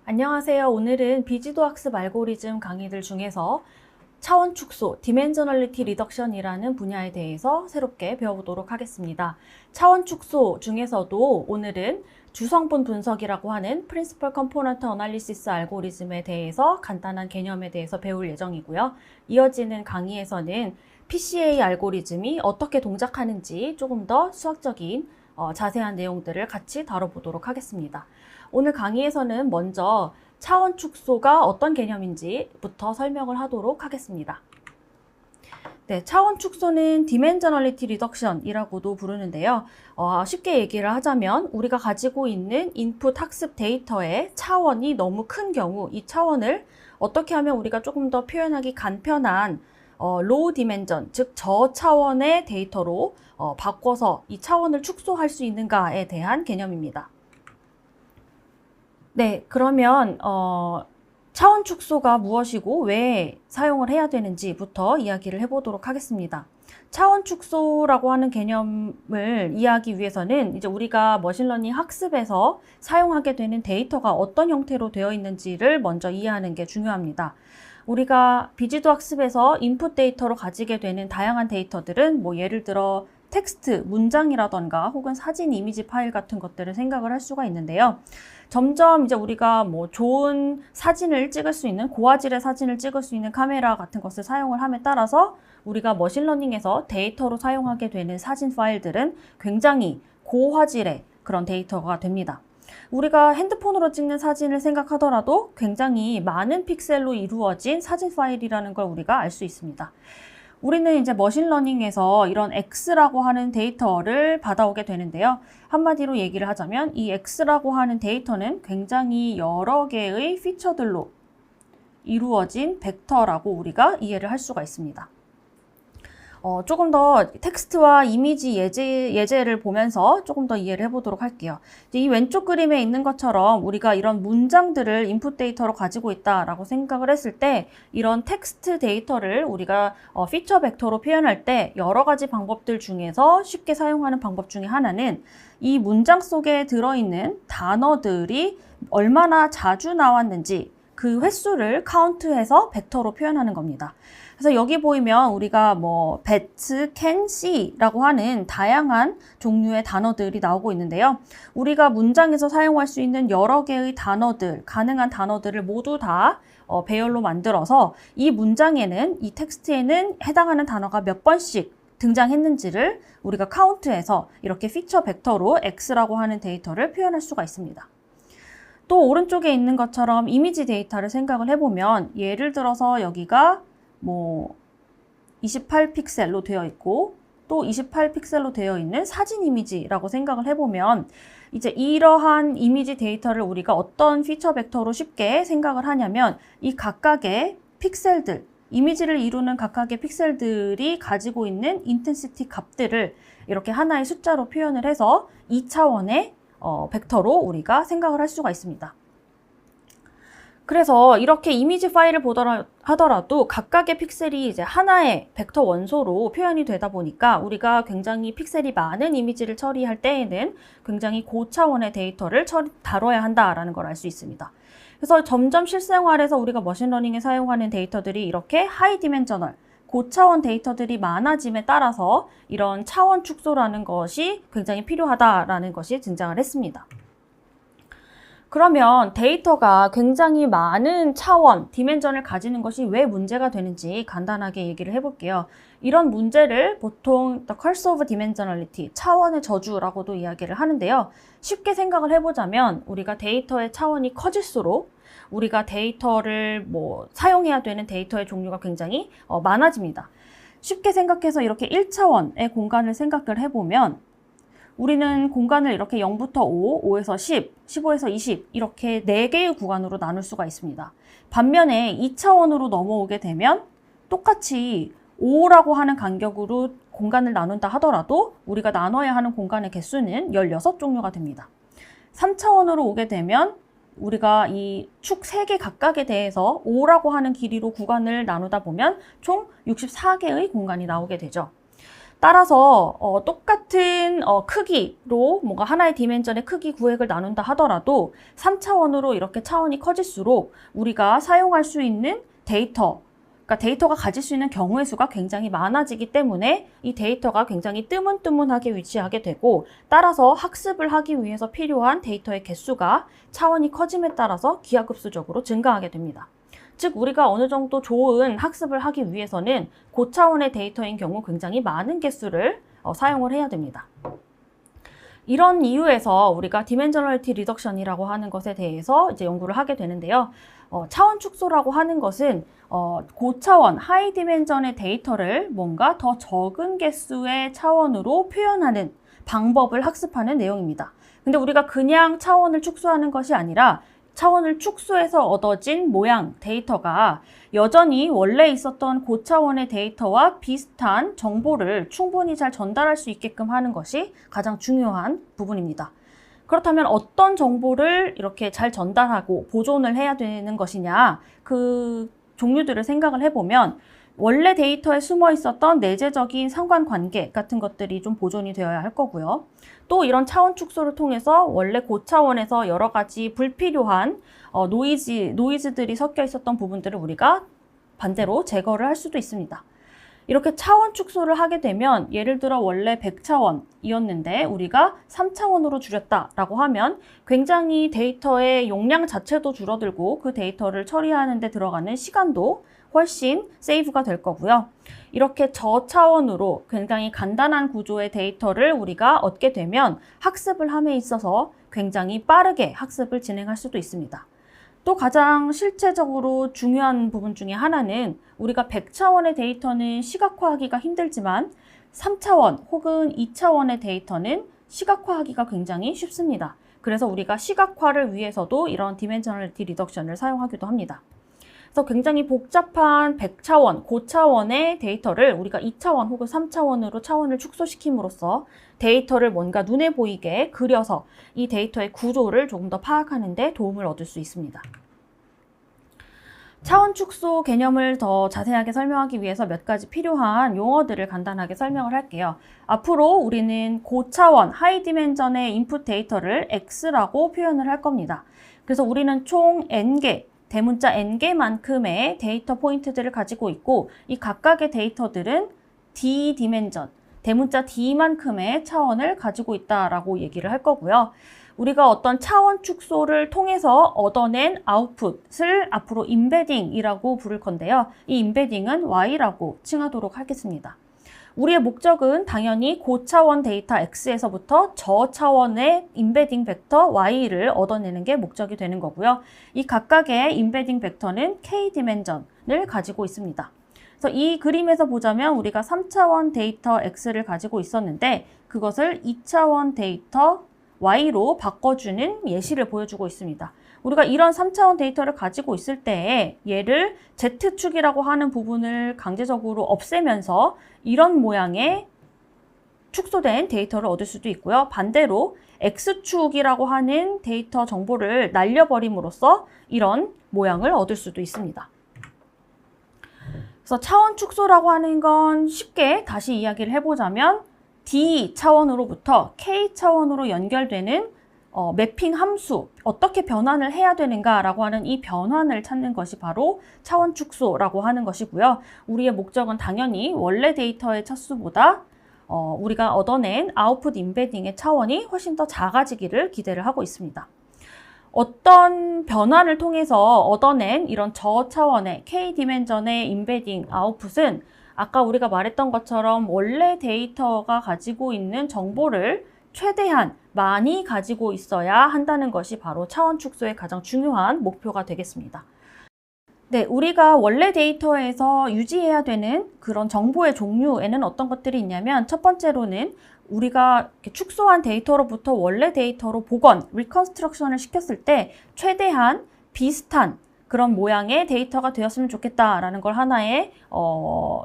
안녕하세요. 오늘은 비지도 학습 알고리즘 강의들 중에서 차원 축소, Dimensionality Reduction이라는 분야에 대해서 새롭게 배워보도록 하겠습니다. 차원 축소 중에서도 오늘은 주성분 분석이라고 하는 Principal Component Analysis 알고리즘에 대해서 간단한 개념에 대해서 배울 예정이고요. 이어지는 강의에서는 PCA 알고리즘이 어떻게 동작하는지 조금 더 수학적인 자세한 내용들을 같이 다뤄보도록 하겠습니다. 오늘 강의에서는 먼저 차원 축소가 어떤 개념인지부터 설명을 하도록 하겠습니다. 네, 차원 축소는 Dimensionality Reduction이라고도 부르는데요. 쉽게 얘기를 하자면 우리가 가지고 있는 인풋 학습 데이터의 차원이 너무 큰 경우 이 차원을 어떻게 하면 우리가 조금 더 표현하기 간편한 low dimension, 즉 저차원의 데이터로 바꿔서 이 차원을 축소할 수 있는가에 대한 개념입니다. 네, 그러면 차원 축소가 무엇이고 왜 사용을 해야 되는지부터 이야기를 해보도록 하겠습니다. 차원 축소라고 하는 개념을 이해하기 위해서는 이제 우리가 머신러닝 학습에서 사용하게 되는 데이터가 어떤 형태로 되어 있는지를 먼저 이해하는 게 중요합니다. 우리가 비지도 학습에서 인풋 데이터로 가지게 되는 다양한 데이터들은 뭐 예를 들어 텍스트, 문장이라던가 혹은 사진, 이미지 파일 같은 것들을 생각을 할 수가 있는데요. 점점 이제 우리가 뭐 좋은 사진을 찍을 수 있는 고화질의 사진을 찍을 수 있는 카메라 같은 것을 사용을 함에 따라서 우리가 머신러닝에서 데이터로 사용하게 되는 사진 파일들은 굉장히 고화질의 그런 데이터가 됩니다. 우리가 핸드폰으로 찍는 사진을 생각하더라도 굉장히 많은 픽셀로 이루어진 사진 파일이라는 걸 우리가 알 수 있습니다. 우리는 이제 머신러닝에서 이런 X라고 하는 데이터를 받아오게 되는데요. 한마디로 얘기를 하자면 이 X라고 하는 데이터는 굉장히 여러 개의 피처들로 이루어진 벡터라고 우리가 이해를 할 수가 있습니다. 조금 더 텍스트와 이미지 예제를 보면서 조금 더 이해를 해보도록 할게요. 이 왼쪽 그림에 있는 것처럼 우리가 이런 문장들을 인풋 데이터로 가지고 있다라고 생각을 했을 때 이런 텍스트 데이터를 우리가 피처 벡터로 표현할 때 여러 가지 방법들 중에서 쉽게 사용하는 방법 중에 하나는 이 문장 속에 들어있는 단어들이 얼마나 자주 나왔는지 그 횟수를 카운트해서 벡터로 표현하는 겁니다. 그래서 여기 보이면 우리가 뭐 bat, can, see라고 하는 다양한 종류의 단어들이 나오고 있는데요. 우리가 문장에서 사용할 수 있는 여러 개의 단어들, 가능한 단어들을 모두 다 배열로 만들어서 이 문장에는, 이 텍스트에는 해당하는 단어가 몇 번씩 등장했는지를 우리가 카운트해서 이렇게 피처 벡터로 X라고 하는 데이터를 표현할 수가 있습니다. 또 오른쪽에 있는 것처럼 이미지 데이터를 생각을 해보면 예를 들어서 여기가 뭐 28픽셀로 되어 있고 또 28픽셀로 되어 있는 사진 이미지라고 생각을 해보면 이제 이러한 이미지 데이터를 우리가 어떤 피처 벡터로 쉽게 생각을 하냐면 이 각각의 픽셀들, 이미지를 이루는 각각의 픽셀들이 가지고 있는 인텐시티 값들을 이렇게 하나의 숫자로 표현을 해서 2차원의 벡터로 우리가 생각을 할 수가 있습니다. 그래서 이렇게 이미지 파일을 하더라도 각각의 픽셀이 이제 하나의 벡터 원소로 표현이 되다 보니까 우리가 굉장히 픽셀이 많은 이미지를 처리할 때에는 굉장히 고차원의 데이터를 다뤄야 한다라는 걸 알 수 있습니다. 그래서 점점 실생활에서 우리가 머신러닝에 사용하는 데이터들이 이렇게 하이 디멘셔널, 고차원 데이터들이 많아짐에 따라서 이런 차원 축소라는 것이 굉장히 필요하다라는 것이 등장을 했습니다. 그러면 데이터가 굉장히 많은 차원, 디멘전을 가지는 것이 왜 문제가 되는지 간단하게 얘기를 해볼게요. 이런 문제를 보통 The Curse of Dimensionality, 차원의 저주라고도 이야기를 하는데요. 쉽게 생각을 해보자면 우리가 데이터의 차원이 커질수록 우리가 데이터를 사용해야 되는 데이터의 종류가 굉장히 많아집니다. 쉽게 생각해서 이렇게 1차원의 공간을 생각을 해보면 우리는 공간을 이렇게 0부터 5, 5에서 10, 15에서 20 이렇게 4개의 구간으로 나눌 수가 있습니다. 반면에 2차원으로 넘어오게 되면 똑같이 5라고 하는 간격으로 공간을 나눈다 하더라도 우리가 나눠야 하는 공간의 개수는 16종류가 됩니다. 3차원으로 오게 되면 우리가 이 축 3개 각각에 대해서 5라고 하는 길이로 구간을 나누다 보면 총 64개의 공간이 나오게 되죠. 따라서 똑같은 크기로 뭔가 하나의 디멘전의 크기 구획을 나눈다 하더라도 3차원으로 이렇게 차원이 커질수록 우리가 사용할 수 있는 그러니까 데이터가 가질 수 있는 경우의 수가 굉장히 많아지기 때문에 이 데이터가 굉장히 뜨문뜨문하게 위치하게 되고, 따라서 학습을 하기 위해서 필요한 데이터의 개수가 차원이 커짐에 따라서 기하급수적으로 증가하게 됩니다. 즉 우리가 어느 정도 좋은 학습을 하기 위해서는 고차원의 데이터인 경우 굉장히 많은 개수를 사용을 해야 됩니다. 이런 이유에서 우리가 디멘저널리티 리덕션이라고 하는 것에 대해서 이제 연구를 하게 되는데요. 차원 축소라고 하는 것은 고차원, 하이 디멘전의 데이터를 뭔가 더 적은 개수의 차원으로 표현하는 방법을 학습하는 내용입니다. 근데 우리가 그냥 차원을 축소하는 것이 아니라 차원을 축소해서 얻어진 모양, 데이터가 여전히 원래 있었던 고차원의 데이터와 비슷한 정보를 충분히 잘 전달할 수 있게끔 하는 것이 가장 중요한 부분입니다. 그렇다면 어떤 정보를 이렇게 잘 전달하고 보존을 해야 되는 것이냐, 그 종류들을 생각을 해보면 원래 데이터에 숨어 있었던 내재적인 상관관계 같은 것들이 좀 보존이 되어야 할 거고요. 또 이런 차원 축소를 통해서 원래 고차원에서 여러 가지 불필요한 노이즈들이 섞여 있었던 부분들을 우리가 반대로 제거를 할 수도 있습니다. 이렇게 차원 축소를 하게 되면 예를 들어 원래 100차원이었는데 우리가 3차원으로 줄였다라고 하면 굉장히 데이터의 용량 자체도 줄어들고 그 데이터를 처리하는 데 들어가는 시간도 훨씬 세이브가 될 거고요. 이렇게 저차원으로 굉장히 간단한 구조의 데이터를 우리가 얻게 되면 학습을 함에 있어서 굉장히 빠르게 학습을 진행할 수도 있습니다. 또 가장 실체적으로 중요한 부분 중에 하나는 우리가 100차원의 데이터는 시각화하기가 힘들지만 3차원 혹은 2차원의 데이터는 시각화하기가 굉장히 쉽습니다. 그래서 우리가 시각화를 위해서도 이런 디멘저널리티 리덕션을 사용하기도 합니다. 그래서 굉장히 복잡한 100차원, 고차원의 데이터를 우리가 2차원 혹은 3차원으로 차원을 축소시킴으로써 데이터를 뭔가 눈에 보이게 그려서 이 데이터의 구조를 조금 더 파악하는 데 도움을 얻을 수 있습니다. 차원 축소 개념을 더 자세하게 설명하기 위해서 몇 가지 필요한 용어들을 간단하게 설명을 할게요. 앞으로 우리는 고차원, 하이 디멘전의 인풋 데이터를 X라고 표현을 할 겁니다. 그래서 우리는 총 N개, 대문자 N개만큼의 데이터 포인트들을 가지고 있고 이 각각의 데이터들은 D 디멘전, 대문자 D만큼의 차원을 가지고 있다라고 얘기를 할 거고요. 우리가 어떤 차원 축소를 통해서 얻어낸 아웃풋을 앞으로 임베딩이라고 부를 건데요. 이 임베딩은 Y라고 칭하도록 하겠습니다. 우리의 목적은 당연히 고차원 데이터 X에서부터 저차원의 임베딩 벡터 Y를 얻어내는 게 목적이 되는 거고요. 이 각각의 임베딩 벡터는 K 디멘전을 가지고 있습니다. 그래서 이 그림에서 보자면 우리가 3차원 데이터 X를 가지고 있었는데 그것을 2차원 데이터 Y로 바꿔주는 예시를 보여주고 있습니다. 우리가 이런 3차원 데이터를 가지고 있을 때 얘를 Z축이라고 하는 부분을 강제적으로 없애면서 이런 모양의 축소된 데이터를 얻을 수도 있고요. 반대로 X축이라고 하는 데이터 정보를 날려버림으로써 이런 모양을 얻을 수도 있습니다. 그래서 차원 축소라고 하는 건 쉽게 다시 이야기를 해보자면 D 차원으로부터 K 차원으로 연결되는 매핑 함수, 어떻게 변환을 해야 되는가라고 하는 이 변환을 찾는 것이 바로 차원 축소라고 하는 것이고요. 우리의 목적은 당연히 원래 데이터의 차수보다 우리가 얻어낸 아웃풋 임베딩의 차원이 훨씬 더 작아지기를 기대를 하고 있습니다. 어떤 변환을 통해서 얻어낸 이런 저차원의 K 디멘전의 임베딩 아웃풋은 아까 우리가 말했던 것처럼 원래 데이터가 가지고 있는 정보를 최대한 많이 가지고 있어야 한다는 것이 바로 차원 축소의 가장 중요한 목표가 되겠습니다. 네, 우리가 원래 데이터에서 유지해야 되는 그런 정보의 종류에는 어떤 것들이 있냐면 첫 번째로는 우리가 축소한 데이터로부터 원래 데이터로 복원, 리컨스트럭션을 시켰을 때 최대한 비슷한 그런 모양의 데이터가 되었으면 좋겠다라는 걸 하나의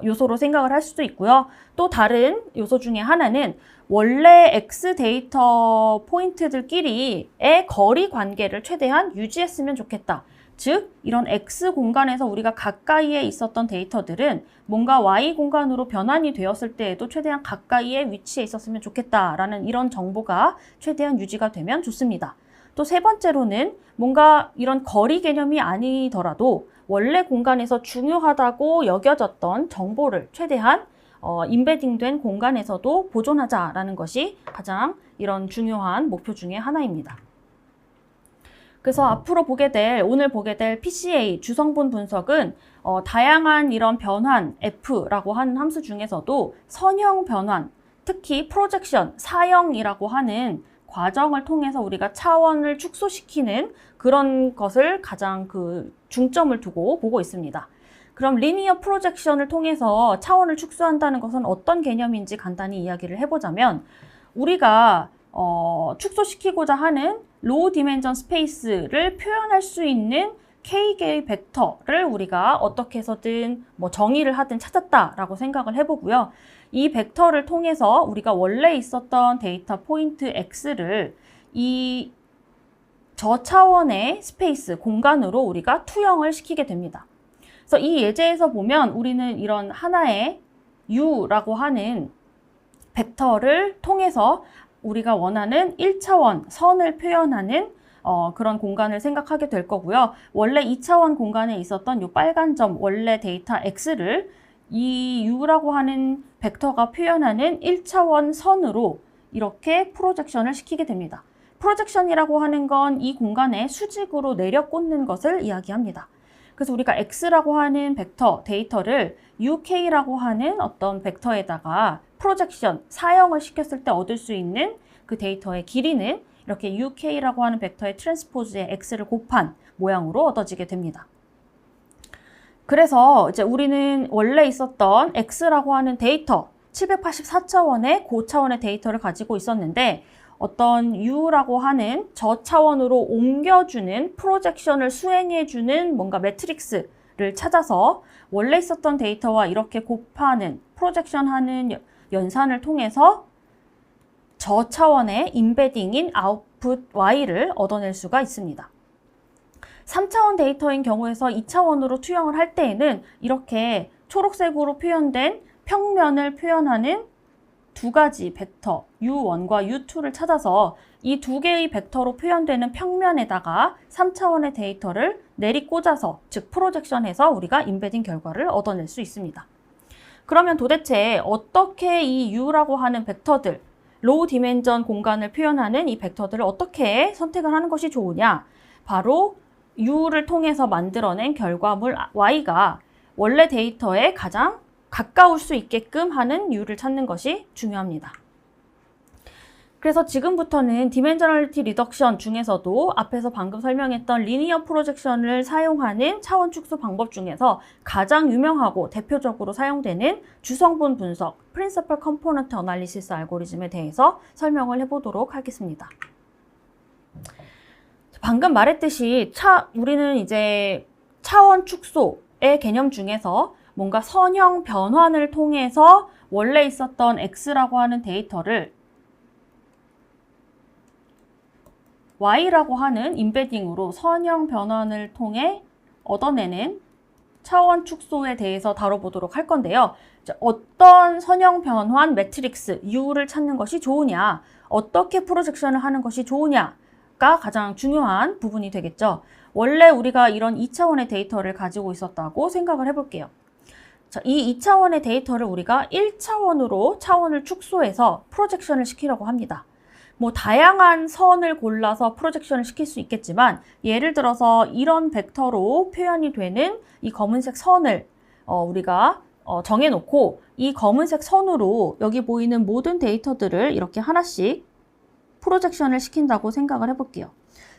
요소로 생각을 할 수도 있고요. 또 다른 요소 중에 하나는 원래 X 데이터 포인트들끼리의 거리 관계를 최대한 유지했으면 좋겠다. 즉 이런 X 공간에서 우리가 가까이에 있었던 데이터들은 뭔가 Y 공간으로 변환이 되었을 때에도 최대한 가까이에 위치해 있었으면 좋겠다라는 이런 정보가 최대한 유지가 되면 좋습니다. 또 세 번째로는 뭔가 이런 거리 개념이 아니더라도 원래 공간에서 중요하다고 여겨졌던 정보를 최대한 임베딩된 공간에서도 보존하자라는 것이 가장 이런 중요한 목표 중에 하나입니다. 그래서 앞으로 오늘 보게 될 PCA 주성분 분석은 다양한 이런 변환 F라고 하는 함수 중에서도 선형 변환, 특히 프로젝션, 사형이라고 하는 과정을 통해서 우리가 차원을 축소시키는 그런 것을 가장 중점을 두고 보고 있습니다. 그럼 리니어 프로젝션을 통해서 차원을 축소한다는 것은 어떤 개념인지 간단히 이야기를 해보자면 우리가 축소시키고자 하는 로우 디멘전 스페이스를 표현할 수 있는 K개의 벡터를 우리가 어떻게 해서든 정의를 하든 찾았다라고 생각을 해보고요. 이 벡터를 통해서 우리가 원래 있었던 데이터 포인트 X를 이 저차원의 스페이스, 공간으로 우리가 투영을 시키게 됩니다. 그래서 이 예제에서 보면 우리는 이런 하나의 U라고 하는 벡터를 통해서 우리가 원하는 1차원 선을 표현하는 그런 공간을 생각하게 될 거고요. 원래 2차원 공간에 있었던 이 빨간 점, 원래 데이터 X를 이 U라고 하는 벡터가 표현하는 1차원 선으로 이렇게 프로젝션을 시키게 됩니다. 프로젝션이라고 하는 건 이 공간에 수직으로 내려 꽂는 것을 이야기합니다. 그래서 우리가 X라고 하는 벡터, 데이터를 UK라고 하는 어떤 벡터에다가 프로젝션, 사형을 시켰을 때 얻을 수 있는 그 데이터의 길이는 이렇게 UK라고 하는 벡터의 트랜스포즈의 X를 곱한 모양으로 얻어지게 됩니다. 그래서 이제 우리는 원래 있었던 X라고 하는 데이터, 784차원의 고차원의 데이터를 가지고 있었는데 어떤 U라고 하는 저차원으로 옮겨주는 프로젝션을 수행해주는 뭔가 매트릭스를 찾아서 원래 있었던 데이터와 이렇게 곱하는 프로젝션하는 연산을 통해서 저차원의 임베딩인 아웃풋 Y를 얻어낼 수가 있습니다. 3차원 데이터인 경우에서 2차원으로 투영을 할 때에는 이렇게 초록색으로 표현된 평면을 표현하는 두 가지 벡터 U1과 U2를 찾아서 이 두 개의 벡터로 표현되는 평면에다가 3차원의 데이터를 내리꽂아서 즉 프로젝션해서 우리가 임베딩 결과를 얻어낼 수 있습니다. 그러면 도대체 어떻게 이 U라고 하는 벡터들, 로우 디멘전 공간을 표현하는 이 벡터들을 어떻게 선택을 하는 것이 좋으냐? 바로 U를 통해서 만들어낸 결과물 Y가 원래 데이터에 가장 가까울 수 있게끔 하는 U를 찾는 것이 중요합니다. 그래서 지금부터는 디멘저널리티 리덕션 중에서도 앞에서 방금 설명했던 리니어 프로젝션을 사용하는 차원 축소 방법 중에서 가장 유명하고 대표적으로 사용되는 주성분 분석, Principal Component Analysis 알고리즘에 대해서 설명을 해보도록 하겠습니다. 방금 말했듯이 우리는 이제 차원 축소의 개념 중에서 뭔가 선형 변환을 통해서 원래 있었던 X라고 하는 데이터를 Y라고 하는 임베딩으로 선형 변환을 통해 얻어내는 차원 축소에 대해서 다뤄보도록 할 건데요. 어떤 선형 변환 매트릭스 U를 찾는 것이 좋으냐, 어떻게 프로젝션을 하는 것이 좋으냐가 가장 중요한 부분이 되겠죠. 원래 우리가 이런 2차원의 데이터를 가지고 있었다고 생각을 해볼게요. 자, 이 2차원의 데이터를 우리가 1차원으로 차원을 축소해서 프로젝션을 시키려고 합니다. 다양한 선을 골라서 프로젝션을 시킬 수 있겠지만 예를 들어서 이런 벡터로 표현이 되는 이 검은색 선을 우리가 정해놓고 이 검은색 선으로 여기 보이는 모든 데이터들을 이렇게 하나씩 프로젝션을 시킨다고 생각을 해볼게요.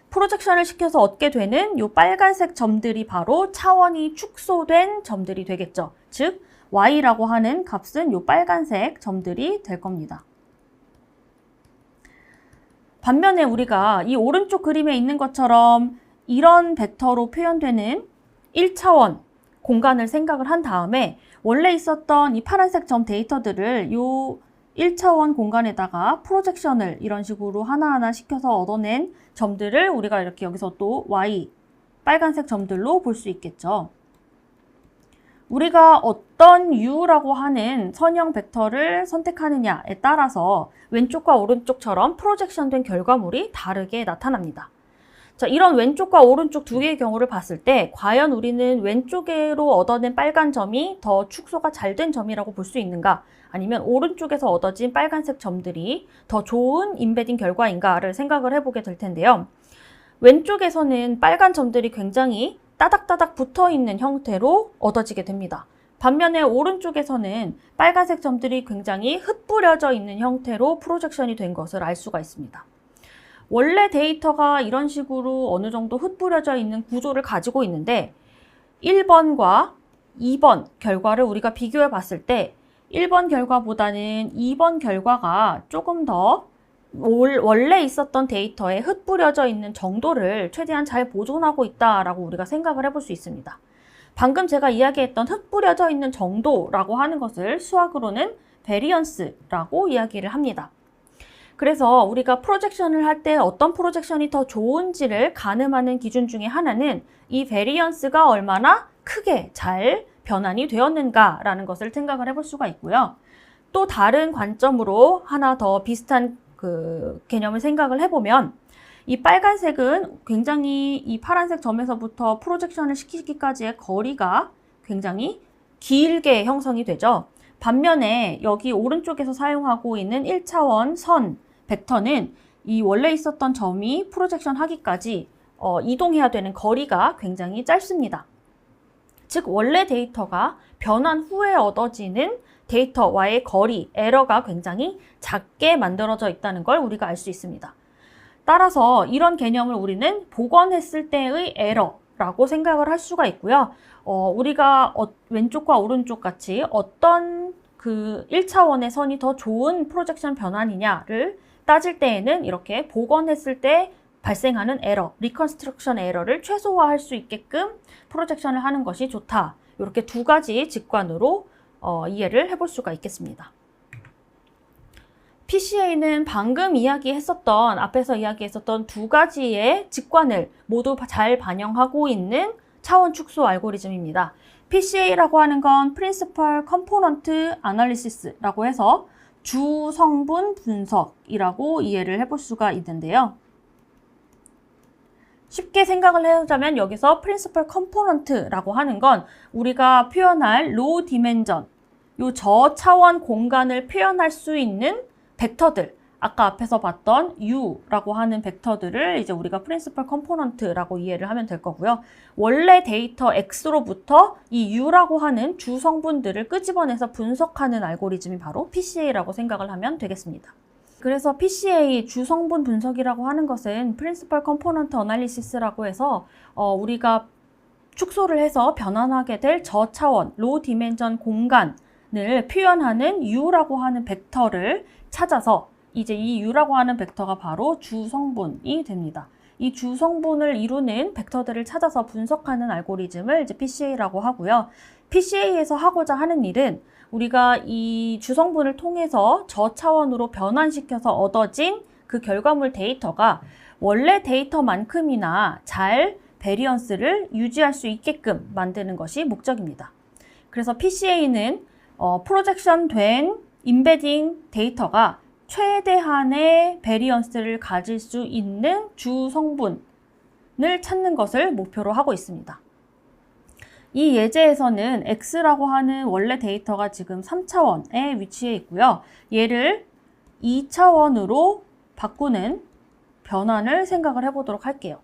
프로젝션을 시켜서 얻게 되는 이 빨간색 점들이 바로 차원이 축소된 점들이 되겠죠. 즉 Y라고 하는 값은 이 빨간색 점들이 될 겁니다. 반면에 우리가 이 오른쪽 그림에 있는 것처럼 이런 벡터로 표현되는 1차원 공간을 생각을 한 다음에 원래 있었던 이 파란색 점 데이터들을 이 1차원 공간에다가 프로젝션을 이런 식으로 하나하나 시켜서 얻어낸 점들을 우리가 이렇게 여기서 또 Y 빨간색 점들로 볼 수 있겠죠. 우리가 어떤 U라고 하는 선형 벡터를 선택하느냐에 따라서 왼쪽과 오른쪽처럼 프로젝션된 결과물이 다르게 나타납니다. 자, 이런 왼쪽과 오른쪽 두 개의 경우를 봤을 때 과연 우리는 왼쪽으로 얻어낸 빨간 점이 더 축소가 잘 된 점이라고 볼 수 있는가? 아니면 오른쪽에서 얻어진 빨간색 점들이 더 좋은 인베딩 결과인가를 생각을 해보게 될 텐데요. 왼쪽에서는 빨간 점들이 굉장히 따닥따닥 붙어있는 형태로 얻어지게 됩니다. 반면에 오른쪽에서는 빨간색 점들이 굉장히 흩뿌려져 있는 형태로 프로젝션이 된 것을 알 수가 있습니다. 원래 데이터가 이런 식으로 어느 정도 흩뿌려져 있는 구조를 가지고 있는데 1번과 2번 결과를 우리가 비교해 봤을 때 1번 결과보다는 2번 결과가 조금 더 원래 있었던 데이터에 흩뿌려져 있는 정도를 최대한 잘 보존하고 있다라고 우리가 생각을 해볼 수 있습니다. 방금 제가 이야기했던 흩뿌려져 있는 정도라고 하는 것을 수학으로는 베리언스라고 이야기를 합니다. 그래서 우리가 프로젝션을 할 때 어떤 프로젝션이 더 좋은지를 가늠하는 기준 중에 하나는 이 베리언스가 얼마나 크게 잘 변환이 되었는가라는 것을 생각을 해볼 수가 있고요. 또 다른 관점으로 하나 더 비슷한 개념을 생각을 해보면 이 빨간색은 굉장히 이 파란색 점에서부터 프로젝션을 시키기까지의 거리가 굉장히 길게 형성이 되죠. 반면에 여기 오른쪽에서 사용하고 있는 1차원 선 벡터는 이 원래 있었던 점이 프로젝션 하기까지 이동해야 되는 거리가 굉장히 짧습니다. 즉 원래 데이터가 변환 후에 얻어지는 데이터와의 거리, 에러가 굉장히 작게 만들어져 있다는 걸 우리가 알 수 있습니다. 따라서 이런 개념을 우리는 복원했을 때의 에러라고 생각을 할 수가 있고요. 우리가 왼쪽과 오른쪽 같이 어떤 1차원의 선이 더 좋은 프로젝션 변환이냐를 따질 때에는 이렇게 복원했을 때 발생하는 에러, 리컨스트럭션 에러를 최소화할 수 있게끔 프로젝션을 하는 것이 좋다. 이렇게 두 가지 직관으로 이해를 해볼 수가 있겠습니다. PCA는 방금 앞에서 이야기했었던 두 가지의 직관을 모두 잘 반영하고 있는 차원 축소 알고리즘입니다. PCA라고 하는 건 Principal Component Analysis라고 해서 주 성분 분석이라고 이해를 해볼 수가 있는데요. 쉽게 생각을 해보자면 여기서 Principal Component라고 하는 건 우리가 표현할 Low Dimension, 요 저차원 공간을 표현할 수 있는 벡터들, 아까 앞에서 봤던 U라고 하는 벡터들을 이제 우리가 Principal Component라고 이해를 하면 될 거고요. 원래 데이터 X로부터 이 U라고 하는 주 성분들을 끄집어내서 분석하는 알고리즘이 바로 PCA라고 생각을 하면 되겠습니다. 그래서 PCA 주 성분 분석이라고 하는 것은 Principal Component Analysis라고 해서 우리가 축소를 해서 변환하게 될 저차원, Low Dimension 공간을 표현하는 U라고 하는 벡터를 찾아서 이제 이 U라고 하는 벡터가 바로 주성분이 됩니다. 이 주성분을 이루는 벡터들을 찾아서 분석하는 알고리즘을 이제 PCA라고 하고요. PCA에서 하고자 하는 일은 우리가 이 주성분을 통해서 저차원으로 변환시켜서 얻어진 그 결과물 데이터가 원래 데이터만큼이나 잘 베리언스를 유지할 수 있게끔 만드는 것이 목적입니다. 그래서 PCA는 프로젝션 된 인베딩 데이터가 최대한의 베리언스를 가질 수 있는 주 성분을 찾는 것을 목표로 하고 있습니다. 이 예제에서는 X라고 하는 원래 데이터가 지금 3차원에 위치해 있고요. 얘를 2차원으로 바꾸는 변환을 생각을 해보도록 할게요.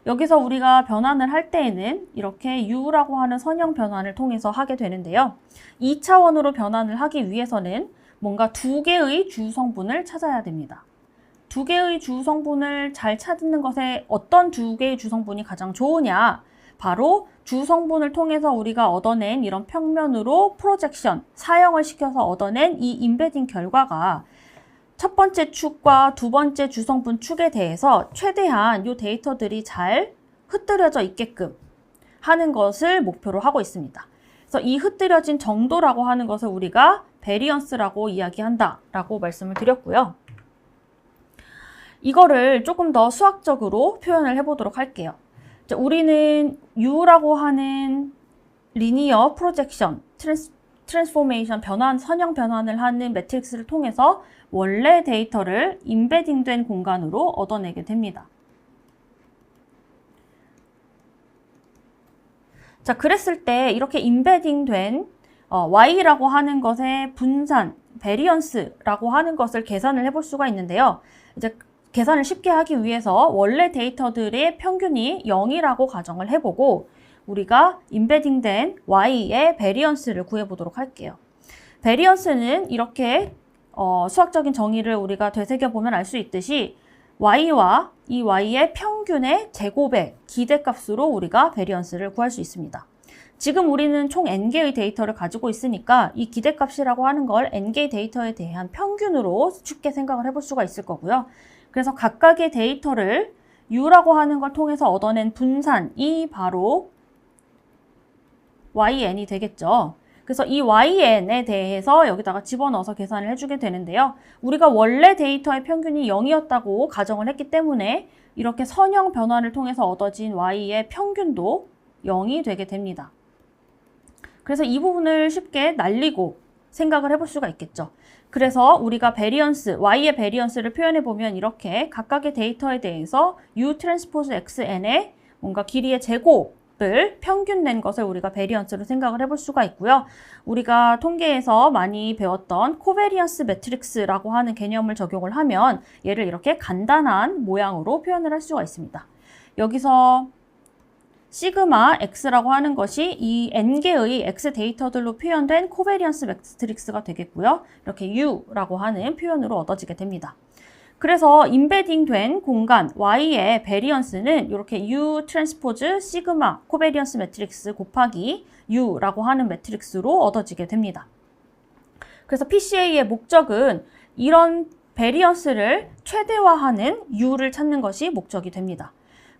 여기서 우리가 변환을 할 때에는 이렇게 U라고 하는 선형 변환을 통해서 하게 되는데요. 2차원으로 변환을 하기 위해서는 뭔가 두 개의 주 성분을 찾아야 됩니다. 두 개의 주 성분을 잘 찾는 것에 어떤 두 개의 주 성분이 가장 좋으냐? 바로 주 성분을 통해서 우리가 얻어낸 이런 평면으로 프로젝션, 사형을 시켜서 얻어낸 이 인베딩 결과가 첫 번째 축과 두 번째 주 성분 축에 대해서 최대한 이 데이터들이 잘 흩뜨려져 있게끔 하는 것을 목표로 하고 있습니다. 그래서 이 흩뜨려진 정도라고 하는 것을 우리가 베리언스라고 이야기한다라고 말씀을 드렸고요. 이거를 조금 더 수학적으로 표현을 해보도록 할게요. 자, 우리는 U라고 하는 리니어 프로젝션, 트랜스포메이션 선형 변환을 하는 매트릭스를 통해서 원래 데이터를 임베딩된 공간으로 얻어내게 됩니다. 자, 그랬을 때 이렇게 임베딩된 Y라고 하는 것의 분산, 베리언스라고 하는 것을 계산을 해볼 수가 있는데요. 이제 계산을 쉽게 하기 위해서 원래 데이터들의 평균이 0이라고 가정을 해보고 우리가 임베딩된 Y의 베리언스를 구해보도록 할게요. 베리언스는 이렇게 수학적인 정의를 우리가 되새겨보면 알 수 있듯이 Y와 이 Y의 평균의 제곱의 기대값으로 우리가 베리언스를 구할 수 있습니다. 지금 우리는 총 n개의 데이터를 가지고 있으니까 이 기대값이라고 하는 걸 n개의 데이터에 대한 평균으로 쉽게 생각을 해볼 수가 있을 거고요. 그래서 각각의 데이터를 U라고 하는 걸 통해서 얻어낸 분산이 바로 YN이 되겠죠. 그래서 이 YN에 대해서 여기다가 집어넣어서 계산을 해주게 되는데요. 우리가 원래 데이터의 평균이 0이었다고 가정을 했기 때문에 이렇게 선형 변환을 통해서 얻어진 Y의 평균도 0이 되게 됩니다. 그래서 이 부분을 쉽게 날리고 생각을 해볼 수가 있겠죠. 그래서 우리가 베리언스, Y의 베리언스를 표현해보면 이렇게 각각의 데이터에 대해서 U 트랜스포즈 XN의 뭔가 길이의 제곱을 평균 낸 것을 우리가 베리언스로 생각을 해볼 수가 있고요. 우리가 통계에서 많이 배웠던 코베리언스 매트릭스라고 하는 개념을 적용을 하면 얘를 이렇게 간단한 모양으로 표현을 할 수가 있습니다. 여기서 시그마 X라고 하는 것이 이 n개의 X 데이터들로 표현된 코베리언스 매트릭스가 되겠고요. 이렇게 U라고 하는 표현으로 얻어지게 됩니다. 그래서 임베딩된 공간 Y의 베리언스는 이렇게 U 트랜스포즈 시그마 코베리언스 매트릭스 곱하기 U라고 하는 매트릭스로 얻어지게 됩니다. 그래서 PCA의 목적은 이런 베리언스를 최대화하는 U를 찾는 것이 목적이 됩니다.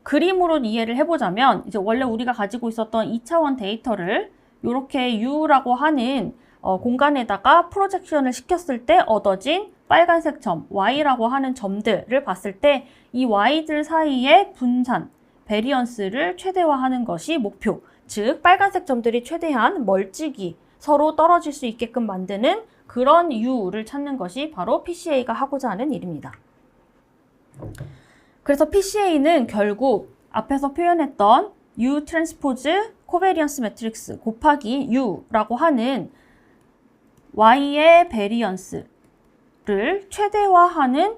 그림으로 이해를 해보자면 이제 원래 우리가 가지고 있었던 2차원 데이터를 이렇게 U라고 하는 공간에다가 프로젝션을 시켰을 때 얻어진 빨간색 점, Y라고 하는 점들을 봤을 때 이 Y들 사이의 분산, 베리언스를 최대화하는 것이 목표. 즉, 빨간색 점들이 최대한 멀찍이 서로 떨어질 수 있게끔 만드는 그런 U를 찾는 것이 바로 PCA가 하고자 하는 일입니다. 그래서 PCA는 결국 앞에서 표현했던 U 트랜스포즈 코베리언스 매트릭스 곱하기 U라고 하는 Y의 베리언스를 최대화하는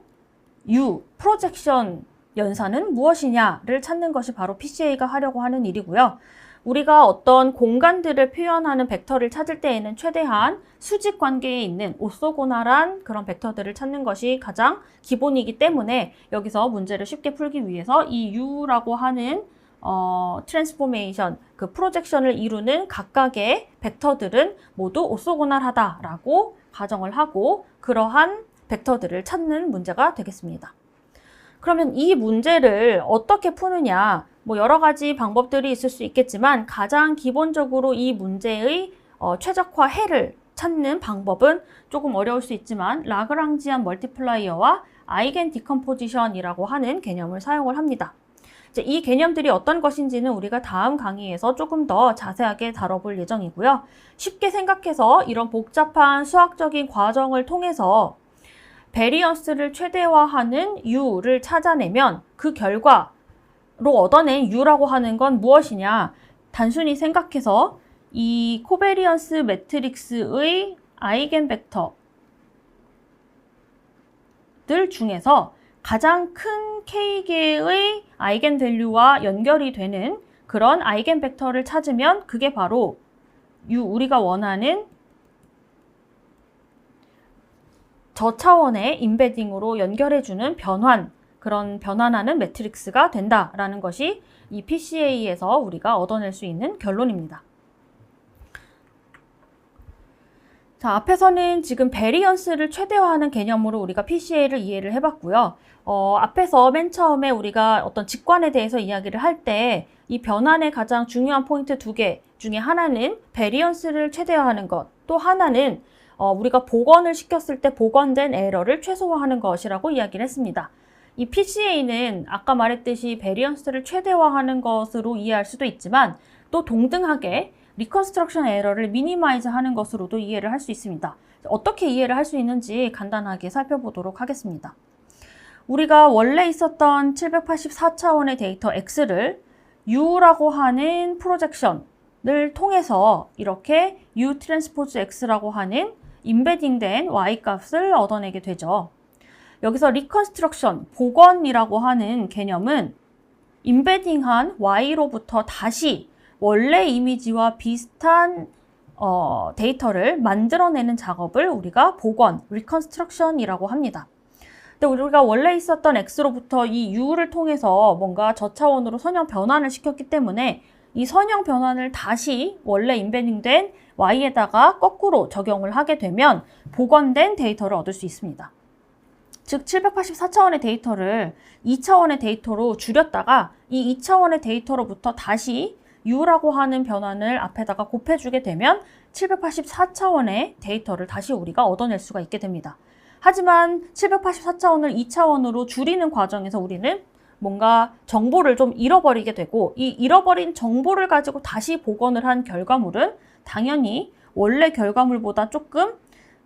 U 프로젝션 연산은 무엇이냐를 찾는 것이 바로 PCA가 하려고 하는 일이고요. 우리가 어떤 공간들을 표현하는 벡터를 찾을 때에는 최대한 수직 관계에 있는 오소고날한 그런 벡터들을 찾는 것이 가장 기본이기 때문에 여기서 문제를 쉽게 풀기 위해서 이 U라고 하는 트랜스포메이션, 그 프로젝션을 이루는 각각의 벡터들은 모두 오소고날하다라고 가정을 하고 그러한 벡터들을 찾는 문제가 되겠습니다. 그러면 이 문제를 어떻게 푸느냐? 뭐 여러 가지 방법들이 있을 수 있겠지만 가장 기본적으로 이 문제의 최적화해를 찾는 방법은 조금 어려울 수 있지만 라그랑지안 멀티플라이어와 아이겐 디컴포지션이라고 하는 개념을 사용을 합니다. 이제 이 개념들이 어떤 것인지는 우리가 다음 강의에서 조금 더 자세하게 다뤄볼 예정이고요. 쉽게 생각해서 이런 복잡한 수학적인 과정을 통해서 베리언스를 최대화하는 U를 찾아내면 그 결과로 얻어낸 U라고 하는 건 무엇이냐? 단순히 생각해서 이 코베리언스 매트릭스의 아이겐 벡터들 중에서 가장 큰 K개의 아이겐 밸류와 연결이 되는 그런 아이겐 벡터를 찾으면 그게 바로 우리가 원하는 저차원의 임베딩으로 연결해주는 그런 변환하는 매트릭스가 된다라는 것이 이 PCA에서 우리가 얻어낼 수 있는 결론입니다. 자, 앞에서는 지금 베리언스를 최대화하는 개념으로 우리가 PCA를 이해를 해봤고요. 앞에서 맨 처음에 우리가 어떤 직관에 대해서 이야기를 할 때 이 변환의 가장 중요한 포인트 2개 중에 하나는 베리언스를 최대화하는 것, 또 하나는 우리가 복원을 시켰을 때 복원된 에러를 최소화하는 것이라고 이야기를 했습니다. 이 PCA는 아까 말했듯이 베리언스를 최대화하는 것으로 이해할 수도 있지만 또 동등하게 리컨스트럭션 에러를 미니마이즈 하는 것으로도 이해를 할 수 있습니다. 어떻게 이해를 할 수 있는지 간단하게 살펴보도록 하겠습니다. 우리가 원래 있었던 784차원의 데이터 X를 U라고 하는 프로젝션을 통해서 이렇게 U 트랜스포즈 X라고 하는 임베딩된 Y 값을 얻어내게 되죠. 여기서 리컨스트럭션, 복원이라고 하는 개념은 임베딩한 Y로부터 다시 원래 이미지와 비슷한 데이터를 만들어내는 작업을 우리가 복원, 리컨스트럭션이라고 합니다. 근데 우리가 원래 있었던 X로부터 이 U를 통해서 뭔가 저차원으로 선형 변환을 시켰기 때문에 이 선형 변환을 다시 원래 임베딩된 Y에다가 거꾸로 적용을 하게 되면 복원된 데이터를 얻을 수 있습니다. 즉 784차원의 데이터를 2차원의 데이터로 줄였다가 이 2차원의 데이터로부터 다시 U라고 하는 변환을 앞에다가 곱해주게 되면 784차원의 데이터를 다시 우리가 얻어낼 수가 있게 됩니다. 하지만 784차원을 2차원으로 줄이는 과정에서 우리는 뭔가 정보를 좀 잃어버리게 되고 이 잃어버린 정보를 가지고 다시 복원을 한 결과물은 당연히 원래 결과물보다 조금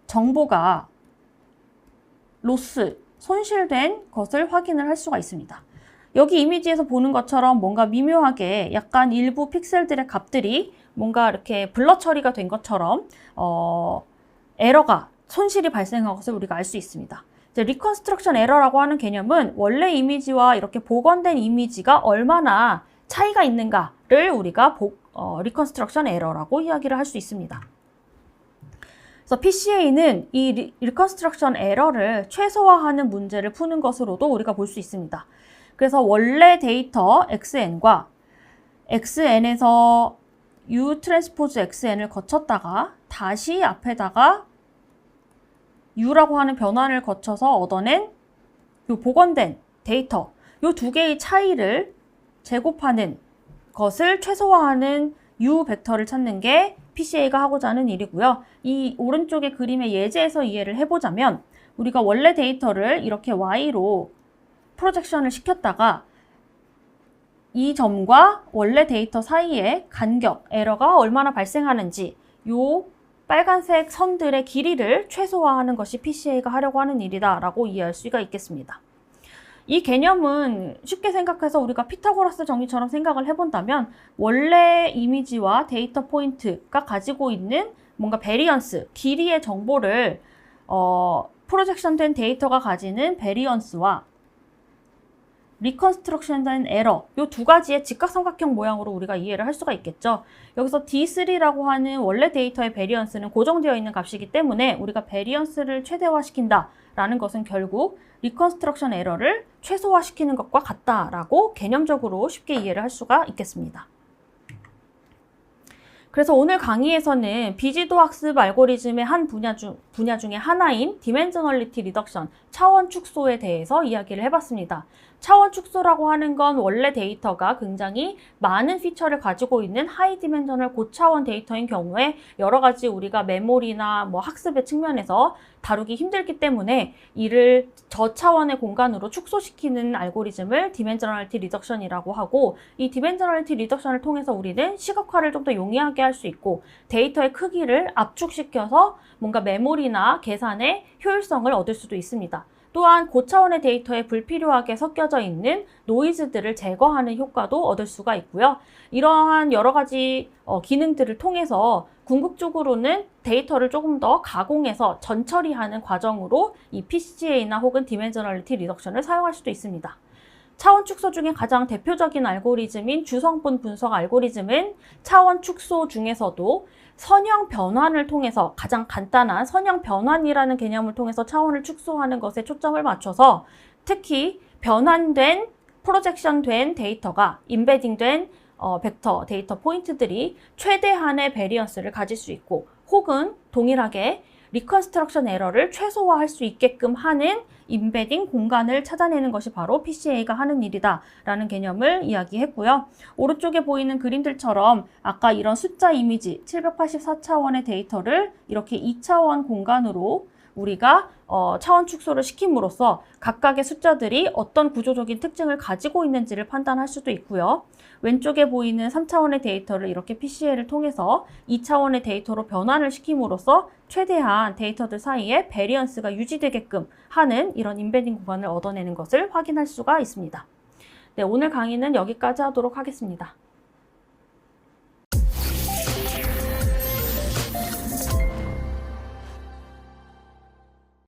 정보가 손실된 것을 확인을 할 수가 있습니다. 여기 이미지에서 보는 것처럼 뭔가 미묘하게 약간 일부 픽셀들의 값들이 뭔가 이렇게 블러 처리가 된 것처럼 에러가 손실이 발생한 것을 우리가 알 수 있습니다. 이제 리컨스트럭션 에러라고 하는 개념은 원래 이미지와 이렇게 복원된 이미지가 얼마나 차이가 있는가를 우리가 리컨스트럭션 에러라고 이야기를 할 수 있습니다. 그래서 PCA는 이 리컨스트럭션 에러를 최소화하는 문제를 푸는 것으로도 우리가 볼 수 있습니다. 그래서 원래 데이터 XN과 XN에서 U 트랜스포즈 XN을 거쳤다가 다시 앞에다가 U라고 하는 변환을 거쳐서 얻어낸 요 복원된 데이터, 요 두 개의 차이를 제곱하는 것을 최소화하는 U 벡터를 찾는 게 PCA가 하고자 하는 일이고요. 이 오른쪽의 그림의 예제에서 이해를 해보자면 우리가 원래 데이터를 이렇게 Y로 프로젝션을 시켰다가 이 점과 원래 데이터 사이의 간격, 에러가 얼마나 발생하는지 요 빨간색 선들의 길이를 최소화하는 것이 PCA가 하려고 하는 일이다 라고 이해할 수가 있겠습니다. 이 개념은 쉽게 생각해서 우리가 피타고라스 정리처럼 생각을 해본다면 원래 이미지와 데이터 포인트가 가지고 있는 뭔가 베리언스, 길이의 정보를 프로젝션 된 데이터가 가지는 베리언스와 리컨스트럭션 된 에러, 이 두 가지의 직각삼각형 모양으로 우리가 이해를 할 수가 있겠죠. 여기서 D3라고 하는 원래 데이터의 베리언스는 고정되어 있는 값이기 때문에 우리가 베리언스를 최대화시킨다 라는 것은 결국 리컨스트럭션 에러를 최소화시키는 것과 같다라고 개념적으로 쉽게 이해를 할 수가 있겠습니다. 그래서 오늘 강의에서는 비지도 학습 알고리즘의 한 분야 중에 하나인 디멘저널리티 리덕션, 차원 축소에 대해서 이야기를 해봤습니다. 차원 축소라고 하는 건 원래 데이터가 굉장히 많은 피처를 가지고 있는 하이 디멘저널 고차원 데이터인 경우에 여러 가지 우리가 메모리나 학습의 측면에서 다루기 힘들기 때문에 이를 저차원의 공간으로 축소시키는 알고리즘을 디멘저널리티 리덕션이라고 하고, 이 디멘저널리티 리덕션을 통해서 우리는 시각화를 좀 더 용이하게 할 수 있고 데이터의 크기를 압축시켜서 뭔가 메모리나 계산의 효율성을 얻을 수도 있습니다. 또한 고차원의 데이터에 불필요하게 섞여져 있는 노이즈들을 제거하는 효과도 얻을 수가 있고요. 이러한 여러 가지 기능들을 통해서 궁극적으로는 데이터를 조금 더 가공해서 전처리하는 과정으로 이 PCA나 혹은 디멘저널리티 리덕션을 사용할 수도 있습니다. 차원 축소 중에 가장 대표적인 알고리즘인 주성분 분석 알고리즘은 차원 축소 중에서도 선형 변환을 통해서, 가장 간단한 선형 변환이라는 개념을 통해서 차원을 축소하는 것에 초점을 맞춰서 특히 변환된, 프로젝션된 데이터가 임베딩된 벡터, 데이터 포인트들이 최대한의 베리언스를 가질 수 있고 혹은 동일하게 리컨스트럭션 에러를 최소화할 수 있게끔 하는 임베딩 공간을 찾아내는 것이 바로 PCA가 하는 일이다 라는 개념을 이야기했고요. 오른쪽에 보이는 그림들처럼 아까 이런 숫자 이미지 784차원의 데이터를 이렇게 2차원 공간으로 우리가 차원 축소를 시킴으로써 각각의 숫자들이 어떤 구조적인 특징을 가지고 있는지를 판단할 수도 있고요. 왼쪽에 보이는 3차원의 데이터를 이렇게 PCL을 통해서 2차원의 데이터로 변환을 시킴으로써 최대한 데이터들 사이에 베리언스가 유지되게끔 하는 이런 임베딩 구간을 얻어내는 것을 확인할 수가 있습니다. 네, 오늘 강의는 여기까지 하도록 하겠습니다.